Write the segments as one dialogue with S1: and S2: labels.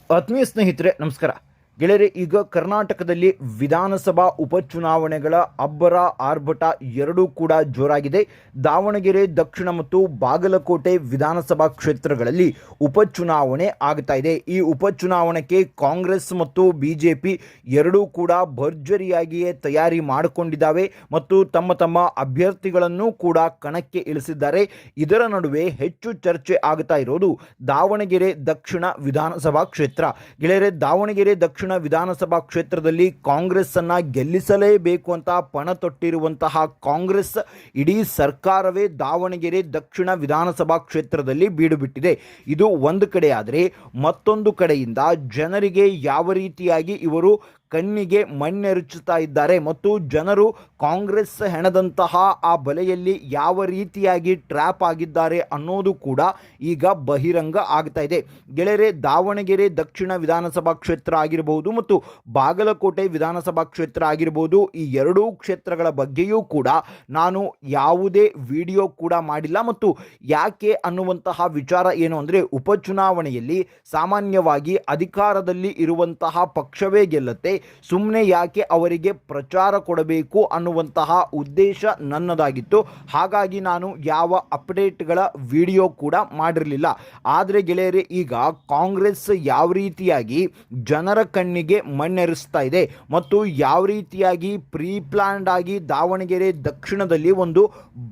S1: ಆತ್ಮೀಯ ಸ್ನೇಹಿತರೆ ನಮಸ್ಕಾರ ಗೆಳೆಯರೆ. ಈಗ ಕರ್ನಾಟಕದಲ್ಲಿ ವಿಧಾನಸಭಾ ಉಪಚುನಾವಣೆಗಳ ಅಬ್ಬರ ಆರ್ಭಟ ಎರಡೂ ಕೂಡ ಜೋರಾಗಿದೆ. ದಾವಣಗೆರೆ ದಕ್ಷಿಣ ಮತ್ತು ಬಾಗಲಕೋಟೆ ವಿಧಾನಸಭಾ ಕ್ಷೇತ್ರಗಳಲ್ಲಿ ಉಪಚುನಾವಣೆ ಆಗ್ತಾ ಇದೆ. ಈ ಉಪಚುನಾವಣೆಗೆ ಕಾಂಗ್ರೆಸ್ ಮತ್ತು ಬಿಜೆಪಿ ಎರಡೂ ಕೂಡ ಭರ್ಜರಿಯಾಗಿಯೇ ತಯಾರಿ ಮಾಡಿಕೊಂಡಿದ್ದಾವೆ ಮತ್ತು ತಮ್ಮ ತಮ್ಮ ಅಭ್ಯರ್ಥಿಗಳನ್ನು ಕೂಡ ಕಣಕ್ಕೆ ಇಳಿಸಿದ್ದಾರೆ. ಇದರ ನಡುವೆ ಹೆಚ್ಚು ಚರ್ಚೆ ಆಗ್ತಾ ಇರೋದು ದಾವಣಗೆರೆ ದಕ್ಷಿಣ ವಿಧಾನಸಭಾ ಕ್ಷೇತ್ರ. ಗೆಳೆಯರೆ, ದಾವಣಗೆರೆ ದಕ್ಷಿಣ ವಿಧಾನಸಭಾ ಕ್ಷೇತ್ರದಲ್ಲಿ ಕಾಂಗ್ರೆಸ್ ಅನ್ನ ಗೆಲ್ಲಿಸಲೇಬೇಕು ಅಂತ ಪಣ ತೊಟ್ಟಿರುವಂತಹ ಕಾಂಗ್ರೆಸ್ ಇಡೀ ಸರ್ಕಾರವೇ ದಾವಣಗೆರೆ ದಕ್ಷಿಣ ವಿಧಾನಸಭಾ ಕ್ಷೇತ್ರದಲ್ಲಿ ಬೀಡು ಬಿಟ್ಟಿದೆ. ಇದು ಒಂದು ಕಡೆ ಆದರೆ, ಮತ್ತೊಂದು ಕಡೆಯಿಂದ ಜನರಿಗೆ ಯಾವ ರೀತಿಯಾಗಿ ಇವರು ಕಣ್ಣಿಗೆ ಮಣ್ಣೆರಚುತ್ತಾ ಇದ್ದಾರೆ ಮತ್ತು ಜನರು ಕಾಂಗ್ರೆಸ್ ಹೆಣದಂತಹ ಆ ಬಲೆಯಲ್ಲಿ ಯಾವ ರೀತಿಯಾಗಿ ಟ್ರ್ಯಾಪ್ ಆಗಿದ್ದಾರೆ ಅನ್ನೋದು ಕೂಡ ಈಗ ಬಹಿರಂಗ ಆಗ್ತಾ ಇದೆ. ಗೆಳೆಯರೆ, ದಾವಣಗೆರೆ ದಕ್ಷಿಣ ವಿಧಾನಸಭಾ ಕ್ಷೇತ್ರ ಆಗಿರಬಹುದು ಮತ್ತು ಬಾಗಲಕೋಟೆ ವಿಧಾನಸಭಾ ಕ್ಷೇತ್ರ ಆಗಿರಬಹುದು, ಈ ಎರಡೂ ಕ್ಷೇತ್ರಗಳ ಬಗ್ಗೆಯೂ ಕೂಡ ನಾನು ಯಾವುದೇ ವಿಡಿಯೋ ಕೂಡ ಮಾಡಿಲ್ಲ. ಮತ್ತು ಯಾಕೆ ಅನ್ನುವಂತಹ ವಿಚಾರ ಏನು ಅಂದರೆ, ಉಪಚುನಾವಣೆಯಲ್ಲಿ ಸಾಮಾನ್ಯವಾಗಿ ಅಧಿಕಾರದಲ್ಲಿ ಇರುವಂತಹ ಪಕ್ಷವೇ ಗೆಲ್ಲುತ್ತೆ, ಸುಮ್ಮನೆ ಯಾಕೆ ಅವರಿಗೆ ಪ್ರಚಾರ ಕೊಡಬೇಕು ಅನ್ನುವಂತಹ ಉದ್ದೇಶ ನನ್ನದಾಗಿತ್ತು. ಹಾಗಾಗಿ ನಾನು ಯಾವ ಅಪ್ಡೇಟ್ಗಳ ವಿಡಿಯೋ ಕೂಡ ಮಾಡಿರಲಿಲ್ಲ. ಆದರೆ ಗೆಳೆಯರೆ, ಈಗ ಕಾಂಗ್ರೆಸ್ ಯಾವ ರೀತಿಯಾಗಿ ಜನರ ಕಣ್ಣಿಗೆ ಮಣ್ಣೆರಿಸ್ತಾ ಇದೆ ಮತ್ತು ಯಾವ ರೀತಿಯಾಗಿ ಪ್ರೀ ಪ್ಲಾನ್ಡ್ ಆಗಿ ದಾವಣಗೆರೆ ದಕ್ಷಿಣದಲ್ಲಿ ಒಂದು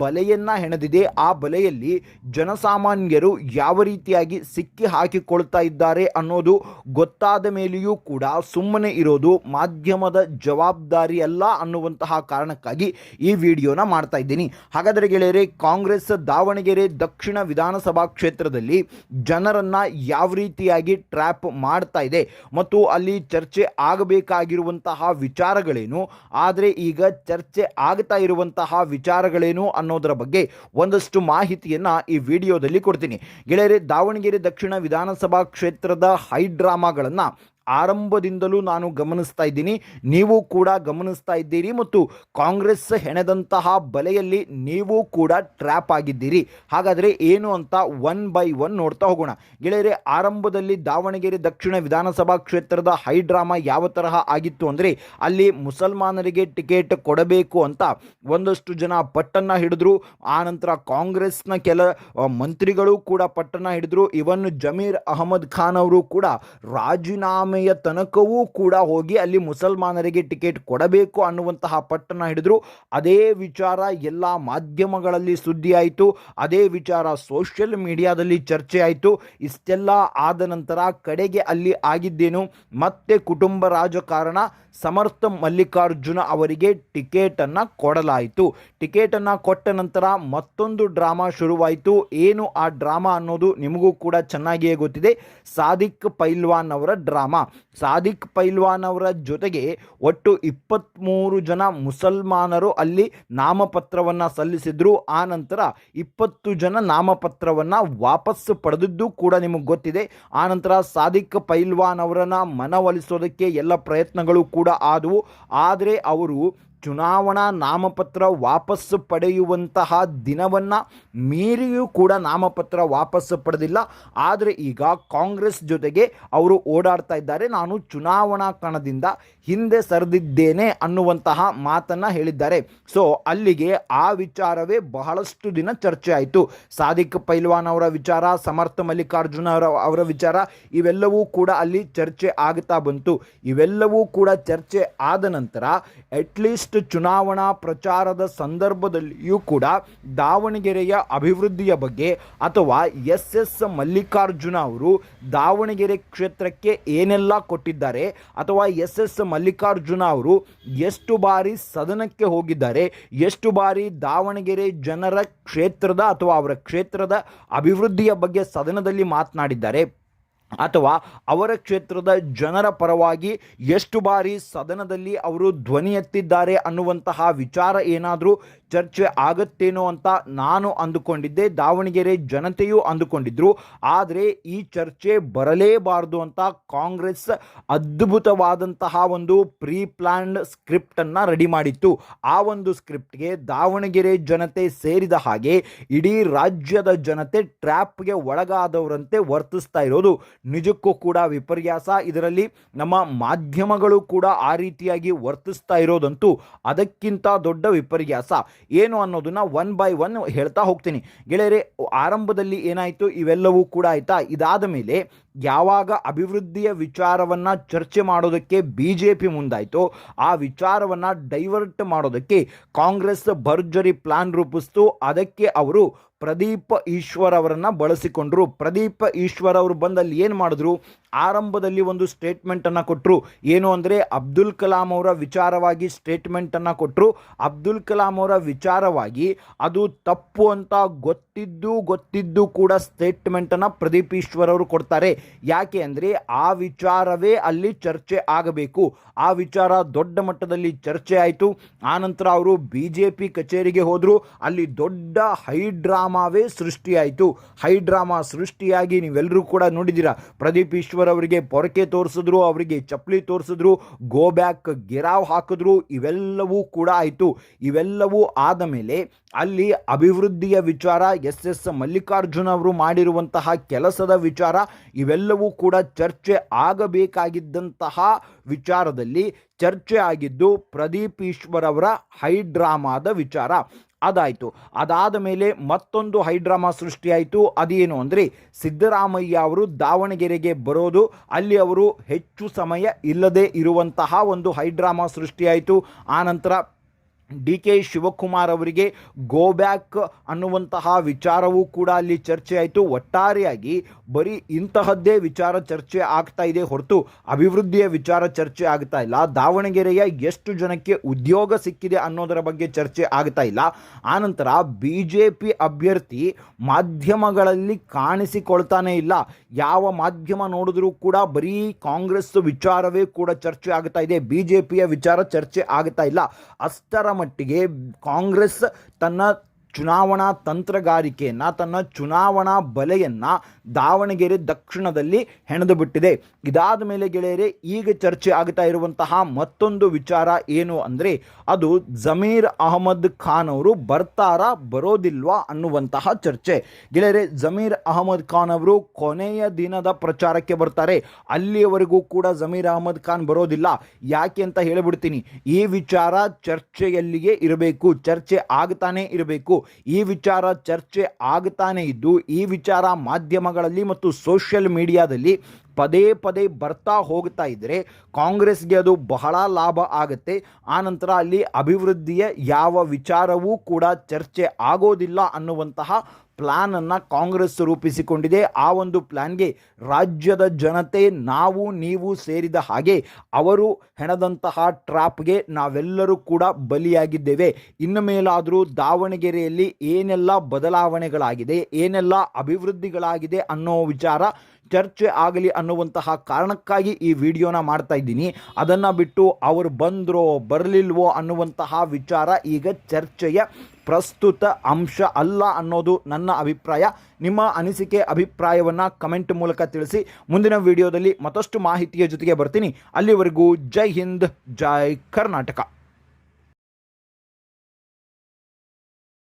S1: ಬಲೆಯನ್ನ ಹೆಣೆದಿದೆ, ಆ ಬಲೆಯಲ್ಲಿ ಜನಸಾಮಾನ್ಯರು ಯಾವ ರೀತಿಯಾಗಿ ಸಿಕ್ಕಿ ಹಾಕಿಕೊಳ್ತಾ ಇದ್ದಾರೆ ಅನ್ನೋದು ಗೊತ್ತಾದ ಮೇಲೆಯೂ ಕೂಡ ಸುಮ್ಮನೆ ಇರೋದು ಮಾಧ್ಯಮದ ಜವಾಬ್ದಾರಿ ಅಲ್ಲ ಅನ್ನುವಂತಹ ಕಾರಣಕ್ಕಾಗಿ ಈ ವಿಡಿಯೋನ ಮಾಡ್ತಾ ಇದ್ದೀನಿ. ಹಾಗಾದರೆ ಗೆಳೆಯರೆ, ಕಾಂಗ್ರೆಸ್ ದಾವಣಗೆರೆ ದಕ್ಷಿಣ ವಿಧಾನಸಭಾ ಕ್ಷೇತ್ರದಲ್ಲಿ ಜನರನ್ನ ಯಾವ ರೀತಿಯಾಗಿ ಟ್ರ್ಯಾಪ್ ಮಾಡ್ತಾ ಇದೆ ಮತ್ತು ಅಲ್ಲಿ ಚರ್ಚೆ ಆಗಬೇಕಾಗಿರುವಂತಹ ವಿಚಾರಗಳೇನು, ಆದರೆ ಈಗ ಚರ್ಚೆ ಆಗ್ತಾ ಇರುವಂತಹ ವಿಚಾರಗಳೇನು ಅನ್ನೋದರ ಬಗ್ಗೆ ಒಂದಷ್ಟು ಮಾಹಿತಿಯನ್ನ ಈ ವಿಡಿಯೋದಲ್ಲಿ ಕೊಡ್ತೀನಿ. ಗೆಳೆಯರೆ, ದಾವಣಗೆರೆ ದಕ್ಷಿಣ ವಿಧಾನಸಭಾ ಕ್ಷೇತ್ರದ ಹೈ ಡ್ರಾಮಾಗಳನ್ನು ಆರಂಭದಿಂದಲೂ ನಾನು ಗಮನಿಸ್ತಾ ಇದ್ದೀನಿ, ನೀವು ಕೂಡ ಗಮನಿಸ್ತಾ ಇದ್ದೀರಿ ಮತ್ತು ಕಾಂಗ್ರೆಸ್ ಹೆಣೆದಂತಹ ಬಲೆಯಲ್ಲಿ ನೀವು ಕೂಡ ಟ್ರ್ಯಾಪ್ ಆಗಿದ್ದೀರಿ. ಹಾಗಾದರೆ ಏನು ಅಂತ ಒನ್ ಬೈ ಒನ್ ನೋಡ್ತಾ ಹೋಗೋಣ. ಗೆಳೆಯರೆ, ಆರಂಭದಲ್ಲಿ ದಾವಣಗೆರೆ ದಕ್ಷಿಣ ವಿಧಾನಸಭಾ ಕ್ಷೇತ್ರದ ಹೈ ಡ್ರಾಮಾ ಯಾವ ತರಹ ಆಗಿತ್ತು ಅಂದರೆ, ಅಲ್ಲಿ ಮುಸಲ್ಮಾನರಿಗೆ ಟಿಕೆಟ್ ಕೊಡಬೇಕು ಅಂತ ಒಂದಷ್ಟು ಜನ ಪಟ್ಟನ್ನು ಹಿಡಿದ್ರು. ಆನಂತರ ಕಾಂಗ್ರೆಸ್ನ ಕೆಲ ಮಂತ್ರಿಗಳು ಕೂಡ ಪಟ್ಟನ್ನು ಹಿಡಿದ್ರು. ಇವನ್ ಜಮೀರ್ ಅಹಮದ್ ಖಾನ್ ಅವರು ಕೂಡ ರಾಜೀನಾಮೆ ತನಕವೂ ಕೂಡ ಹೋಗಿ ಅಲ್ಲಿ ಮುಸಲ್ಮಾನರಿಗೆ ಟಿಕೆಟ್ ಕೊಡಬೇಕು ಅನ್ನುವಂತಹ ಪಟ್ಟನ್ನು ಹಿಡಿದ್ರು. ಅದೇ ವಿಚಾರ ಎಲ್ಲ ಮಾಧ್ಯಮಗಳಲ್ಲಿ ಸುದ್ದಿ ಆಯಿತು, ಅದೇ ವಿಚಾರ ಸೋಷಿಯಲ್ ಮೀಡಿಯಾದಲ್ಲಿ ಚರ್ಚೆ ಆಯಿತು. ಇಷ್ಟೆಲ್ಲ ಆದ ನಂತರ ಕಡೆಗೆ ಅಲ್ಲಿ ಆಗಿದ್ದೇನು, ಮತ್ತೆ ಕುಟುಂಬ ರಾಜಕಾರಣ ಸಮರ್ಥ ಮಲ್ಲಿಕಾರ್ಜುನ ಅವರಿಗೆ ಟಿಕೆಟನ್ನು ಕೊಡಲಾಯಿತು. ಟಿಕೆಟನ್ನು ಕೊಟ್ಟ ನಂತರ ಮತ್ತೊಂದು ಡ್ರಾಮಾ ಶುರುವಾಯಿತು. ಏನು ಆ ಡ್ರಾಮಾ ಅನ್ನೋದು ನಿಮಗೂ ಕೂಡ ಚೆನ್ನಾಗಿಯೇ ಗೊತ್ತಿದೆ. ಸಾದಿಕ್ ಪೈಲ್ವಾನ್ ಅವರ ಡ್ರಾಮಾ. ಸಾದಿಕ್ ಪೈಲ್ವಾನ್ ಅವರ ಜೊತೆಗೆ ಒಟ್ಟು 23 ಜನ ಮುಸಲ್ಮಾನರು ಅಲ್ಲಿ ನಾಮಪತ್ರವನ್ನು ಸಲ್ಲಿಸಿದ್ರು. ಆ ನಂತರ 20 ಜನ ನಾಮಪತ್ರವನ್ನು ವಾಪಸ್ ಪಡೆದಿದ್ದು ಕೂಡ ನಿಮಗೆ ಗೊತ್ತಿದೆ. ಆನಂತರ ಸಾದಿಕ್ ಪೈಲ್ವಾನ್ ಅವರನ್ನು ಮನವೊಲಿಸೋದಕ್ಕೆ ಎಲ್ಲ ಪ್ರಯತ್ನಗಳು ಕೂಡ ಆದವು. ಆದರೆ ಅವರು ಚುನಾವಣಾ ನಾಮಪತ್ರ ವಾಪಸ್ಸು ಪಡೆಯುವಂತಹ ದಿನವನ್ನು ಮೀರಿಯೂ ಕೂಡ ನಾಮಪತ್ರ ವಾಪಸ್ಸು ಪಡೆದಿಲ್ಲ. ಆದರೆ ಈಗ ಕಾಂಗ್ರೆಸ್ ಜೊತೆಗೆ ಅವರು ಓಡಾಡ್ತಾ ಇದ್ದಾರೆ. ನಾನು ಚುನಾವಣಾ ಕಣದಿಂದ ಹಿಂದೆ ಸರಿದಿದ್ದೇನೆ ಅನ್ನುವಂತಹ ಮಾತನ್ನು ಹೇಳಿದ್ದಾರೆ. ಸೊ ಅಲ್ಲಿಗೆ ಆ ವಿಚಾರವೇ ಬಹಳಷ್ಟು ದಿನ ಚರ್ಚೆ ಆಯಿತು. ಸಾದಿಕ್ ಪೈಲ್ವಾನ್ ಅವರ ವಿಚಾರ, ಸಮರ್ಥ ಮಲ್ಲಿಕಾರ್ಜುನ ಅವರ ವಿಚಾರ, ಇವೆಲ್ಲವೂ ಕೂಡ ಅಲ್ಲಿ ಚರ್ಚೆ ಆಗ್ತಾ ಬಂತು. ಇವೆಲ್ಲವೂ ಕೂಡ ಚರ್ಚೆ ಆದ ನಂತರ ಅಟ್ಲೀಸ್ಟ್ ಚುನಾವಣಾ ಪ್ರಚಾರದ ಸಂದರ್ಭದಲ್ಲಿಯೂ ಕೂಡ ದಾವಣಗೆರೆಯ ಅಭಿವೃದ್ಧಿಯ ಬಗ್ಗೆ ಅಥವಾ ಎಸ್ ಮಲ್ಲಿಕಾರ್ಜುನ ಅವರು ದಾವಣಗೆರೆ ಕ್ಷೇತ್ರಕ್ಕೆ ಏನೆಲ್ಲ ಕೊಟ್ಟಿದ್ದಾರೆ ಅಥವಾ ಎಸ್ ಮಲ್ಲಿಕಾರ್ಜುನ ಅವರು ಎಷ್ಟು ಬಾರಿ ಸದನಕ್ಕೆ ಹೋಗಿದ್ದಾರೆ, ಎಷ್ಟು ಬಾರಿ ದಾವಣಗೆರೆ ಜನರ ಕ್ಷೇತ್ರದ ಅಥವಾ ಅವರ ಕ್ಷೇತ್ರದ ಅಭಿವೃದ್ಧಿಯ ಬಗ್ಗೆ ಸದನದಲ್ಲಿ ಮಾತನಾಡಿದ್ದಾರೆ ಅಥವಾ ಅವರ ಕ್ಷೇತ್ರದ ಜನರ ಪರವಾಗಿ ಎಷ್ಟು ಬಾರಿ ಸದನದಲ್ಲಿ ಅವರು ಧ್ವನಿ ಎತ್ತಿದ್ದಾರೆ ಅನ್ನುವಂತಹ ವಿಚಾರ ಏನಾದರೂ ಚರ್ಚೆ ಆಗುತ್ತೇನೋ ಅಂತ ನಾನು ಅಂದುಕೊಂಡಿದ್ದೆ, ದಾವಣಗೆರೆ ಜನತೆಯೂ ಅಂದುಕೊಂಡಿದ್ರು. ಆದರೆ ಈ ಚರ್ಚೆ ಬರಲೇಬಾರದು ಅಂತ ಕಾಂಗ್ರೆಸ್ ಅದ್ಭುತವಾದಂತಹ ಒಂದು ಪ್ರೀ ಪ್ಲಾನ್ಡ್ ಸ್ಕ್ರಿಪ್ಟನ್ನು ರೆಡಿ ಮಾಡಿತ್ತು. ಆ ಒಂದು ಸ್ಕ್ರಿಪ್ಟ್ಗೆ ದಾವಣಗೆರೆ ಜನತೆ ಸೇರಿದ ಹಾಗೆ ಇಡೀ ರಾಜ್ಯದ ಜನತೆ ಟ್ರ್ಯಾಪ್ಗೆ ಒಳಗಾದವರಂತೆ ವರ್ತಿಸ್ತಾ ಇರೋದು. ನಿಜಕ್ಕೂ ಕೂಡ ವಿಪರ್ಯಾಸ. ಇದರಲ್ಲಿ ನಮ್ಮ ಮಾಧ್ಯಮಗಳು ಕೂಡ ಆ ರೀತಿಯಾಗಿ ವರ್ತಿಸ್ತಾ ಇರೋದಂತೂ ಅದಕ್ಕಿಂತ ದೊಡ್ಡ ವಿಪರ್ಯಾಸ ಏನು ಅನ್ನೋದನ್ನ ಒನ್ ಬೈ ಒನ್ ಹೇಳ್ತಾ ಹೋಗ್ತೀನಿ. ಗೆಳೆಯರೆ, ಆರಂಭದಲ್ಲಿ ಏನಾಯಿತು ಇವೆಲ್ಲವೂ ಕೂಡ ಆಯಿತಾ. ಇದಾದ ಮೇಲೆ ಯಾವಾಗ ಅಭಿವೃದ್ಧಿಯ ವಿಚಾರವನ್ನು ಚರ್ಚೆ ಮಾಡೋದಕ್ಕೆ BJP ಮುಂದಾಯಿತು, ಆ ವಿಚಾರವನ್ನು ಡೈವರ್ಟ್ ಮಾಡೋದಕ್ಕೆ ಕಾಂಗ್ರೆಸ್ ಭರ್ಜರಿ ಪ್ಲಾನ್ ರೂಪಿಸ್ತು. ಅದಕ್ಕೆ ಅವರು ಪ್ರದೀಪ್ ಈಶ್ವರ್ ಅವರನ್ನು ಬಳಸಿಕೊಂಡ್ರು. ಪ್ರದೀಪ್ ಈಶ್ವರ್ ಅವರು ಬಂದಲ್ಲಿ ಏನು ಮಾಡಿದ್ರು, ಆರಂಭದಲ್ಲಿ ಒಂದು ಸ್ಟೇಟ್ಮೆಂಟನ್ನು ಕೊಟ್ಟರು. ಏನು ಅಂದರೆ ಅಬ್ದುಲ್ ಕಲಾಂ ಅವರ ವಿಚಾರವಾಗಿ ಸ್ಟೇಟ್ಮೆಂಟನ್ನು ಕೊಟ್ಟರು. ಅಬ್ದುಲ್ ಕಲಾಂ ಅವರ ವಿಚಾರವಾಗಿ ಅದು ತಪ್ಪು ಅಂತ ಗೊತ್ತಿದ್ದು ಕೂಡ ಸ್ಟೇಟ್ಮೆಂಟನ್ನು ಪ್ರದೀಪ್ ಈಶ್ವರ್ ಅವರು ಕೊಡ್ತಾರೆ. ಯಾಕೆ ಅಂದರೆ ಆ ವಿಚಾರವೇ ಅಲ್ಲಿ ಚರ್ಚೆ ಆಗಬೇಕು. ಆ ವಿಚಾರ ದೊಡ್ಡ ಮಟ್ಟದಲ್ಲಿ ಚರ್ಚೆ ಆಯಿತು. ಆನಂತರ ಅವರು BJP ಕಚೇರಿಗೆ ಹೋದರು. ಅಲ್ಲಿ ದೊಡ್ಡ ಹೈಡ್ರಾಮಾವೇ ಸೃಷ್ಟಿಯಾಯಿತು. ಹೈಡ್ರಾಮಾ ಸೃಷ್ಟಿಯಾಗಿ ನೀವೆಲ್ಲರೂ ಕೂಡ ನೋಡಿದ್ದೀರಾ. ಪ್ರದೀಪ್ ಈಶ್ವರ್ ಅವರಿಗೆ ಪೊರಕೆ ತೋರಿಸಿದ್ರು, ಅವರಿಗೆ ಚಪ್ಪಲಿ ತೋರಿಸಿದ್ರು, ಗೋ ಬ್ಯಾಕ್ ಗೆರಾವ್ ಹಾಕಿದ್ರು. ಇವೆಲ್ಲವೂ ಕೂಡ ಆಯಿತು. ಇವೆಲ್ಲವೂ ಆದ ಮೇಲೆ ಅಲ್ಲಿ ಅಭಿವೃದ್ಧಿಯ ವಿಚಾರ, SS ಮಲ್ಲಿಕಾರ್ಜುನ್ ಅವರು ಮಾಡಿರುವಂತಹ ಕೆಲಸದ ವಿಚಾರ, ಇವೆಲ್ಲವೂ ಕೂಡ ಚರ್ಚೆ ಆಗಬೇಕಾಗಿದ್ದಂತಹ ವಿಚಾರದಲ್ಲಿ ಚರ್ಚೆ ಆಗಿದ್ದು ಪ್ರದೀಪ್ ಈಶ್ವರ್ ಅವರ ಹೈಡ್ರಾಮಾದ ವಿಚಾರ. ಅದಾಯಿತು. ಅದಾದ ಮೇಲೆ ಮತ್ತೊಂದು ಹೈಡ್ರಾಮಾ ಸೃಷ್ಟಿಯಾಯಿತು. ಅದೇನು ಅಂದರೆ ಸಿದ್ದರಾಮಯ್ಯ ಅವರು ದಾವಣಗೆರೆಗೆ ಬರೋದು, ಅಲ್ಲಿ ಅವರು ಹೆಚ್ಚು ಸಮಯ ಇಲ್ಲದೆ ಇರುವಂತಹ ಒಂದು ಹೈಡ್ರಾಮಾ ಸೃಷ್ಟಿಯಾಯಿತು. ಆನಂತರ DK ಶಿವಕುಮಾರ್ ಅವರಿಗೆ ಗೋ ಬ್ಯಾಕ್ ಅನ್ನುವಂತಹ ವಿಚಾರವೂ ಕೂಡ ಅಲ್ಲಿ ಚರ್ಚೆ ಆಯಿತು. ಒಟ್ಟಾರೆಯಾಗಿ ಬರೀ ಇಂತಹದ್ದೇ ವಿಚಾರ ಚರ್ಚೆ ಆಗ್ತಾ ಇದೆ ಹೊರತು ಅಭಿವೃದ್ಧಿಯ ವಿಚಾರ ಚರ್ಚೆ ಆಗ್ತಾ ಇಲ್ಲ. ದಾವಣಗೆರೆಯ ಎಷ್ಟು ಜನಕ್ಕೆ ಉದ್ಯೋಗ ಸಿಕ್ಕಿದೆ ಅನ್ನೋದರ ಬಗ್ಗೆ ಚರ್ಚೆ ಆಗ್ತಾ ಇಲ್ಲ. ಆನಂತರ BJP ಅಭ್ಯರ್ಥಿ ಮಾಧ್ಯಮಗಳಲ್ಲಿ ಕಾಣಿಸಿಕೊಳ್ತಾನೆ ಇಲ್ಲ. ಯಾವ ಮಾಧ್ಯಮ ನೋಡಿದ್ರೂ ಕೂಡ ಬರೀ ಕಾಂಗ್ರೆಸ್ ವಿಚಾರವೇ ಕೂಡ ಚರ್ಚೆ ಆಗ್ತಾ ಇದೆ. BJPಯ ವಿಚಾರ ಚರ್ಚೆ ಆಗ್ತಾ ಇಲ್ಲ. ಅಷ್ಟರ ಮಟ್ಟಿಗೆ ಕಾಂಗ್ರೆಸ್ ತನ್ನ ಚುನಾವಣಾ ತಂತ್ರಗಾರಿಕೆಯನ್ನು, ತನ್ನ ಚುನಾವಣಾ ಬಲೆಯನ್ನು ದಾವಣಗೆರೆ ದಕ್ಷಿಣದಲ್ಲಿ ಹೆಣೆದು ಬಿಟ್ಟಿದೆ. ಇದಾದ ಮೇಲೆ ಗೆಳೆಯರೆ, ಈಗ ಚರ್ಚೆ ಆಗ್ತಾ ಇರುವಂತಹ ಮತ್ತೊಂದು ವಿಚಾರ ಏನು ಅಂದರೆ ಅದು ಜಮೀರ್ ಅಹಮದ್ ಖಾನ್ ಅವರು ಬರ್ತಾರಾ ಬರೋದಿಲ್ವಾ ಅನ್ನುವಂತಹ ಚರ್ಚೆ. ಗೆಳೆಯರೆ, ಜಮೀರ್ ಅಹಮದ್ ಖಾನ್ ಅವರು ಕೊನೆಯ ದಿನದ ಪ್ರಚಾರಕ್ಕೆ ಬರ್ತಾರೆ. ಅಲ್ಲಿಯವರೆಗೂ ಕೂಡ ಜಮೀರ್ ಅಹಮದ್ ಖಾನ್ ಬರೋದಿಲ್ಲ. ಯಾಕೆ ಅಂತ ಹೇಳಿಬಿಡ್ತೀನಿ. ಈ ವಿಚಾರ ಚರ್ಚೆಯಲ್ಲಿಯೇ ಇರಬೇಕು, ಚರ್ಚೆ ಆಗ್ತಾನೆ ಇರಬೇಕು. ಈ ವಿಚಾರ ಚರ್ಚೆ ಆಗ್ತಾನೆ ಇದ್ದು ಈ ವಿಚಾರ ಮಾಧ್ಯಮಗಳಲ್ಲಿ ಮತ್ತು ಸೋಷಿಯಲ್ ಮೀಡಿಯಾದಲ್ಲಿ ಪದೇ ಪದೇ ಬರ್ತಾ ಹೋಗ್ತಾ ಇದ್ದರೆ ಕಾಂಗ್ರೆಸ್ಗೆ ಅದು ಬಹಳ ಲಾಭ ಆಗುತ್ತೆ. ಆನಂತರ ಅಲ್ಲಿ ಅಭಿವೃದ್ಧಿಯ ಯಾವ ವಿಚಾರವೂ ಕೂಡ ಚರ್ಚೆ ಆಗೋದಿಲ್ಲ ಅನ್ನುವಂತಹ ಪ್ಲ್ಯಾನನ್ನು ಕಾಂಗ್ರೆಸ್ ರೂಪಿಸಿಕೊಂಡಿದೆ. ಆ ಒಂದು ಪ್ಲ್ಯಾನ್ಗೆ ರಾಜ್ಯದ ಜನತೆ, ನಾವು ನೀವು ಸೇರಿದ ಹಾಗೆ ಅವರು ಹೆಣದಂತಹ ಟ್ರಾಪ್ಗೆ ನಾವೆಲ್ಲರೂ ಕೂಡ ಬಲಿಯಾಗಿದ್ದೇವೆ. ಇನ್ನು ಮೇಲಾದರೂ ದಾವಣಗೆರೆಯಲ್ಲಿ ಏನೆಲ್ಲ ಬದಲಾವಣೆಗಳಾಗಿದೆ, ಏನೆಲ್ಲ ಅಭಿವೃದ್ಧಿಗಳಾಗಿದೆ ಅನ್ನೋ ವಿಚಾರ ಚರ್ಚೆ ಆಗಲಿ ಅನ್ನುವಂತಹ ಕಾರಣಕ್ಕಾಗಿ ಈ ವಿಡಿಯೋನ ಮಾಡ್ತಾ ಇದ್ದೀನಿ. ಅದನ್ನು ಬಿಟ್ಟು ಅವರು ಬಂದರೋ ಬರಲಿಲ್ವೋ ಅನ್ನುವಂತಹ ವಿಚಾರ ಈಗ ಚರ್ಚೆಯ ಪ್ರಸ್ತುತ ಅಂಶ ಅಲ್ಲ ಅನ್ನೋದು ನನ್ನ ಅಭಿಪ್ರಾಯ. ನಿಮ್ಮ ಅನಿಸಿಕೆ ಅಭಿಪ್ರಾಯವನ್ನು ಕಮೆಂಟ್ ಮೂಲಕ ತಿಳಿಸಿ. ಮುಂದಿನ ವಿಡಿಯೋದಲ್ಲಿ ಮತ್ತಷ್ಟು ಮಾಹಿತಿಯ ಜೊತೆಗೆ ಬರ್ತೀನಿ. ಅಲ್ಲಿವರೆಗೂ ಜೈ ಹಿಂದ್, ಜೈ ಕರ್ನಾಟಕ.